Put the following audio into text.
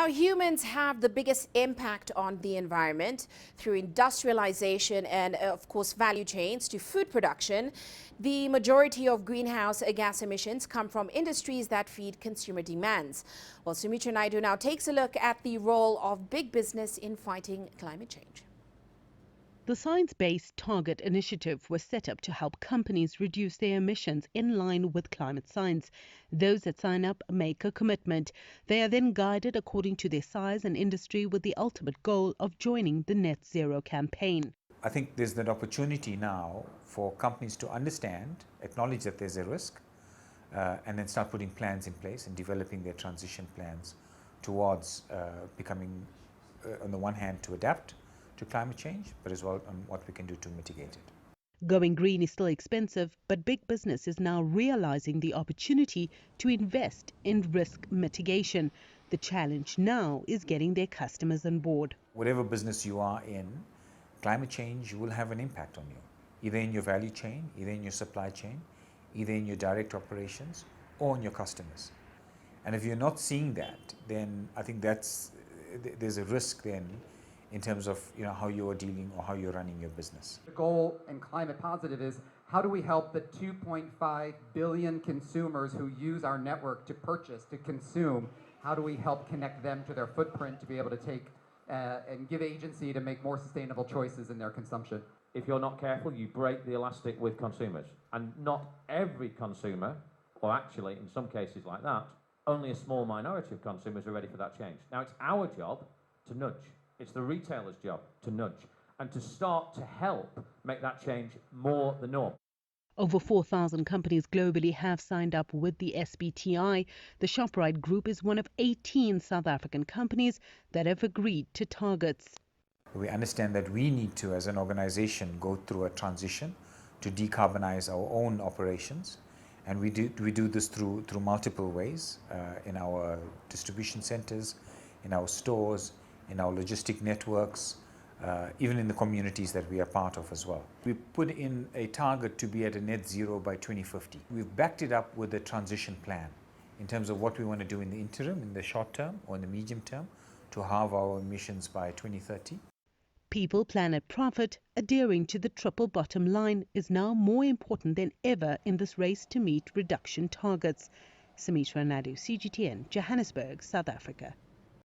Now, humans have the biggest impact on the environment through industrialization and, of course, value chains to food production. The majority of greenhouse gas emissions come from industries that feed consumer demands. Well, Sumitra Nydoo now takes a look at the role of big business in fighting climate change. The Science-Based Target Initiative was set up to help companies reduce their emissions in line with climate science. Those that sign up make a commitment. They are then guided according to their size and industry with the ultimate goal of joining the net zero campaign. I think there's that opportunity now for companies to understand, acknowledge that there's a risk, and then start putting plans in place and developing their transition plans towards becoming, on the one hand, to adapt to climate change, but as well on what we can do to mitigate it. Going green is still expensive, but big business is now realizing the opportunity to invest in risk mitigation. The challenge now is getting their customers on board. Whatever business you are in, climate change will have an impact on you, either in your value chain, either in your supply chain, either in your direct operations or on your customers. And if you're not seeing that, then I think there's a risk then in terms of how you are dealing or how you're running your business. The goal in Climate Positive is how do we help the 2.5 billion consumers who use our network to purchase, to consume, how do we help connect them to their footprint to be able to take and give agency to make more sustainable choices in their consumption? If you're not careful, you break the elastic with consumers. And not every consumer, or actually in some cases like that, only a small minority of consumers are ready for that change. Now it's our job to nudge. It's the retailer's job to nudge and to start to help make that change more the norm. Over 4,000 companies globally have signed up with the SBTI. The ShopRite Group is one of 18 South African companies that have agreed to targets. We understand that we need to, as an organization, go through a transition to decarbonize our own operations. And we do this through multiple ways, in our distribution centers, in our stores, in our logistic networks, even in the communities that we are part of as well. We put in a target to be at a net zero by 2050. We've backed it up with a transition plan in terms of what we want to do in the interim, in the short term or in the medium term, to halve our emissions by 2030. People, planet, profit, adhering to the triple bottom line is now more important than ever in this race to meet reduction targets. Sumitra, Nydoo, CGTN, Johannesburg, South Africa.